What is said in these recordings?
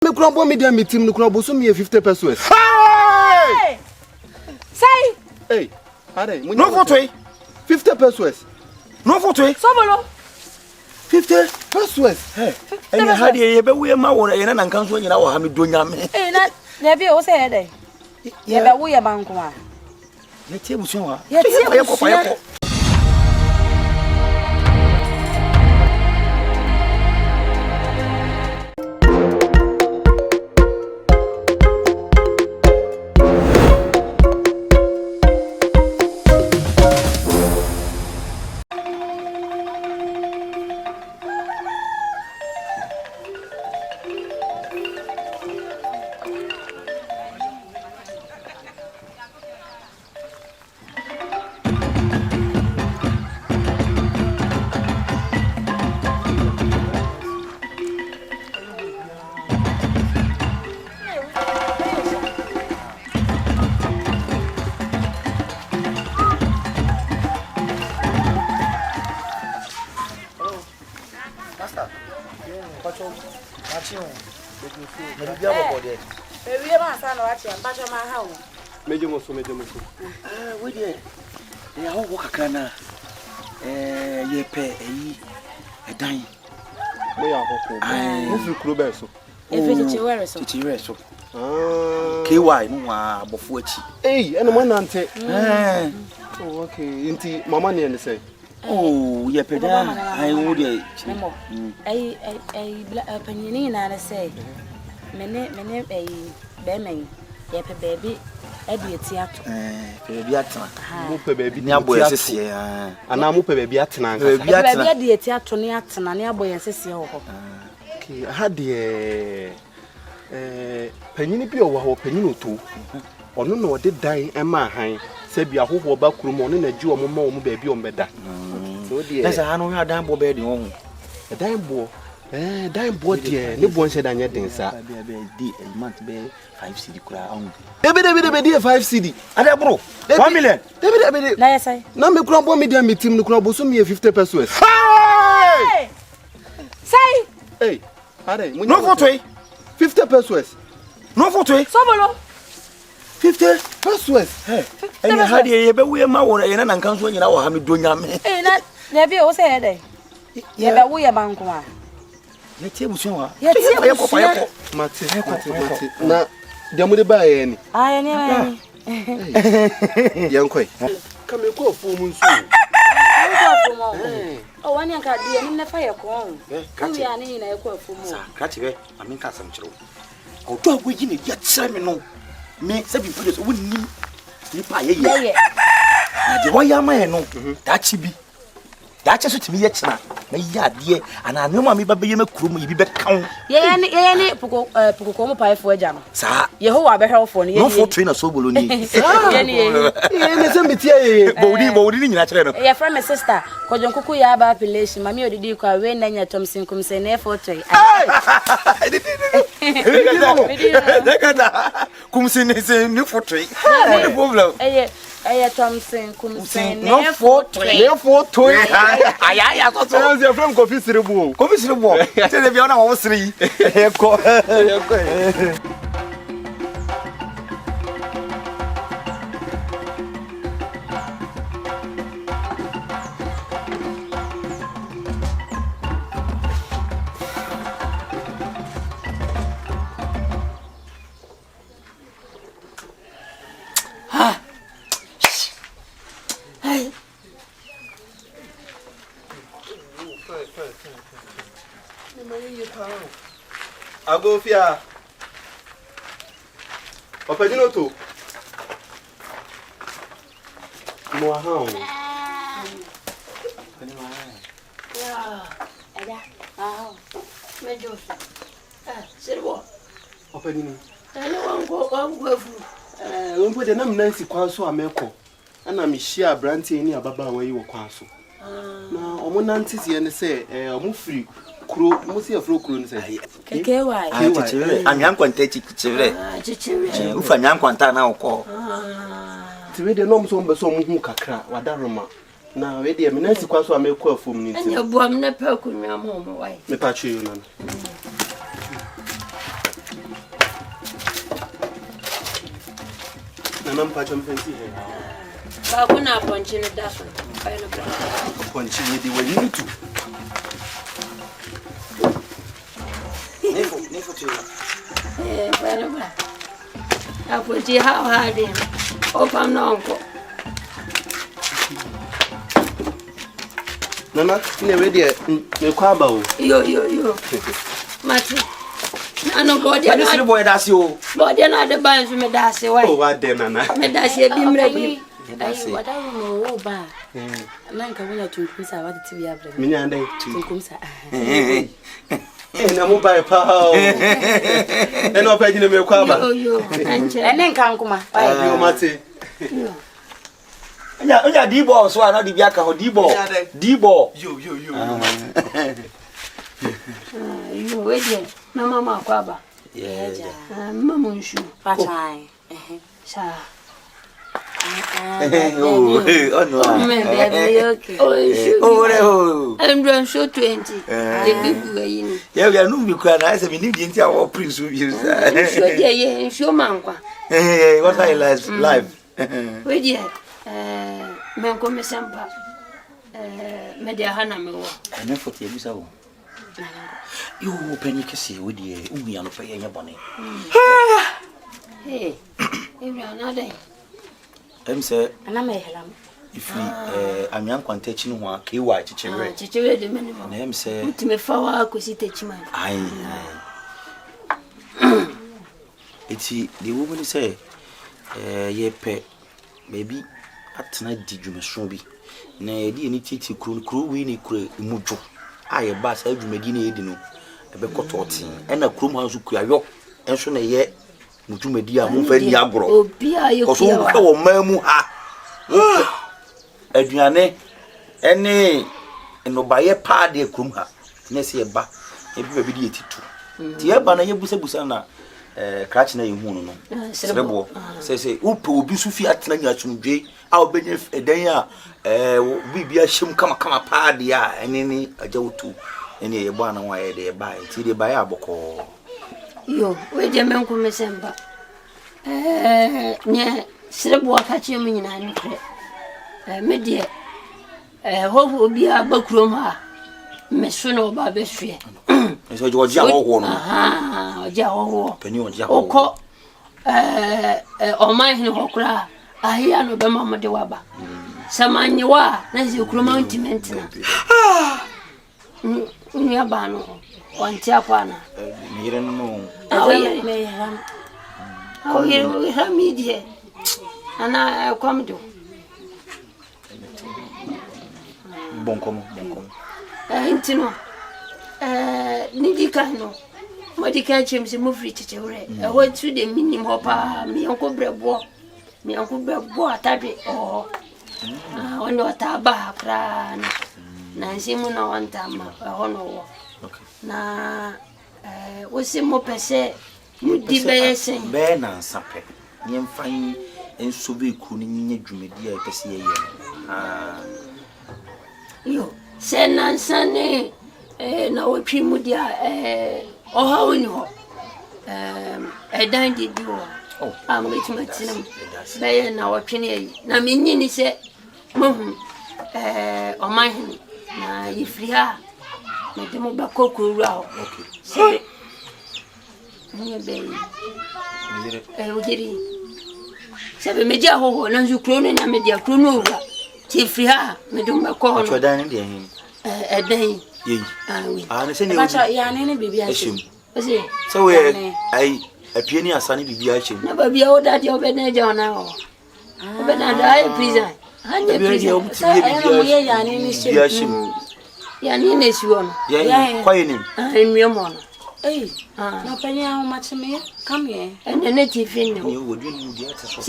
Me crumble media meeting, no crumble so me 50 pesos. Hey! Say! Hey, are no photo 50 pesos. No photo Sobolo 50 pesos. Hey, and you had a baby, my one, and I can't swing in our hammy doing yam. Eh, na there be o say dey. Ye be wo ye banko a. Ye table so. Ye table. Ye pay a dime. We are hopeful. Clubeso. If you wear so. Chichireso. KY, no, before. Hey, and one ante. Oh, okay. Inti, Mamma nearly say. Oh, ye pay I would. A penny, I say. Mene, a bemen, ye pay baby. Ebi etiato. Baby atena. Mo pe baby ni aboye sese ana mo pe baby atena nka. Baby atena. Baby de etiato ni atena ni aboye sese ho. Okay, ha de panyini bi owo ho panyini oto. Ono na ode dan ema han se bia hoho ba kurum ono na ji omo ma omo baby ombeda. So de Esa ha no hwa dan bo be de ho. Dan bo dan bo de ne bo nse dan ye den sa. Be a month be 5 cedi kura on. Debe 5 cedi. Ade bro. 1 million. Debe. Na yesai. Na me crumble media meeting no crumble so me 50 pesos. Hey! Say! Hey, are no photo 50 pesos. No photo Sobolo 50 pesos. Hey, and you had a baby, my one, and I can't swing in our hammy doing yam. Eh, na there be o say dey. Ye be wo ye banko a. Ye table so. Ye table. Mate. Na demo de ba ye ni. Ah, ye ni. Yankoi. Come you go for mun so. Oh, one yanka dey ni na fa ye ko. Kachi ya ni na ye ko afu mu. Sa, kachi be, amin ka sam chiro. O do agwe gi ni ya tsere me no. Me se bi produce wonni ni pa ye ye. Na de wa ya ma ye no. Da chi bi. Da che so timi ye chena. Na ya de ana no ma me ba be ye makuru mu yi bi be kan. Ye ni poko mo pa efo aja no. Sa, Yehowa be hwefo no ye. no for trainer Sobolo ni. Ye ni. Ye ne se metia ye. Bodi ni nyina kire no. Ye from my sister, kojon kuku ya ba appellation, mami odidi kwa we na nya Thompson kumse na efo toy. Dekada kumsi ni photo. No problem. Thompson kumse no na photo. Ne foto. Aya so so. Your friend coffee siribu. Coffee siribu. Tell me na wo siri. Eko. Agofia. Opadino to. Mo ha o. Mejo. Servo. Opadino. Wangu afu. Won de na Nancy kwanso ameko. Ana me hia brantie ni ababa wan yi wo kwanso. Na omo nantizie ne se omo free kuro mo se afro kuro ne se. KY. Chichire. Amyan kwanta chichire. Chichire. Ufa nyan kwanta na okọ. Tiwe de no mo so mbe so mo hu kakra wadaroma. Na we de me Nancy kwanso ameko afom ni nti. Anya buam na pa kunwa mo wai. Me pa chi yo na. Nana mpacho mpenzi. Ba kuna ponchi no daso. Ai no bra. Ponchi we di we need to. Nefo tu. Bra. Aponchi ha de. Opa no onko. Nana, ne we de me kwa ba o. Yo. Mati. Ano body na sire boy da si o. Body na de ban so me da se why. Oh, what de Nana? Me da se bi mra bi. Ai wada no wo ba. Man ka wona tunkum sa wada ti bia bra. Minya ndai. Tunkum sa. Na mo ba pa o. Na opa gine me kwa ba. Yo. Anche. Ene nka nkoma. Yo mate. Onya D-ball so na di bia ka ho D-ball. D-ball. Yo. Yo we je. Na mama kwa ba. Yeah. Mama nshu. Pachai. Sa. Oh no. Me baby okay. Oh re oh. I'm so 20. The big way in. Yeah, we are no be kwa na say me need the our prince we use. So yeah, show man kwa. What I live. We je. Men ko me sempa. Me dia hana me wo. Ene foti ebisa wo. Yo penny kesi we die unya no pe nya bone. Hey. Every another. Say Ana me helam. if we amyan kwantachi no ho akewa chichire. Chichire de meni mo. Na say Mutime fa wa akosi techima. ai. Eti the woman say ye pe baby atena di dwumeso bi. Na ye di ni titi kru wi ni kru mudwo. Aye ba sa dwumadi na ye di no. Ebe kototin. Ena krum ha so kuayo. Enso na ye mudwumadi a mo fa ni agro. Obi ayo Koso wo mamu ha. Aduane ene no baye pa de krum ha. Na se ye ba. E bi ba bi di etitu. Ti ye ba na ye busa na kratch na yehu no serebo se upe obi su fi atena nya twundwe a obenya edan a bibia hyem kama pa de a ene ni agawutu ene ye bo ana wa ye de ba ti de ba ya boko yo we je men ko mesemba nye serebo akachi mu nyina ni kre me de ho obi a bakrom ha me so no ba be hwe so Georgia ho no oja ho pani oja ho oko o mai ni hokura ahia no be mama de waba samanye wa na zi kuruma intimate na ni aba no wanti akwana mire no awe me ram awe hamidie ana kwamdo bonkomo intino nidika no modika chemse mo free chicheure ho tu de minim hopa mi onko brebo atade ono ataba kra na nsimu na wanta ma hono wo na wosi mo pese mudi beyese be na nsape nyemfan enso be ku ni nya dwumadi a pese ye yo senansane na wotwi mudia oha woni ho edan didi wo ametimatinom be na wotwe ne na menyini se mohu oman na yifria na demo ba kokuru a se nye be ugiri se be media ho na nzukro no na media kro no ura yifria me demo ba ko no edan de hin edan yeyi na se ne Bacha ya ne bibia ashim ose so we ai apie ni asane bibia ashim na babia o dadi obena jona o obena da ai prison hanye prison mo ye ya ne ni bibia ashim ya ni ne siwo no ya kwaye ni enwe mo no na pani a ma cheme come here. ene ne TV ni no wodi ni mudi ate so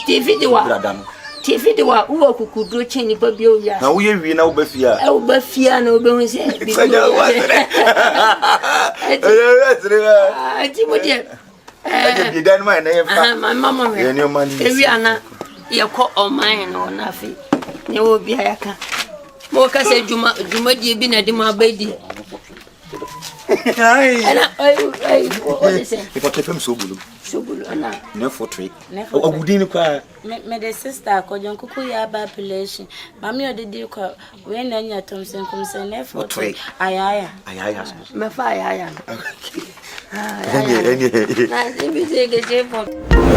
TV de wa brada no TV de wa uwa kukudro cheni babia o ya na wo ye wi na wo ba fia e wo ba fia na obe hu se bi sanya wasre ati mo de bi dan mai na ye fa my mama me ye ni o mani ewi ana ye ko o man no na fi ne wo bia ya ka mo ka se juma die bi na de ma ba di what is it? If I keep him Sobolo. Sobolo, and No for trade. Oh, we didn't cry. Me the sister ko jon kuku ya ba population. Mami odidi ko we na nya Thompson kum se ne for trade. Ayaya. Me fa ayaya. Ah, ayaya. Na, if you take a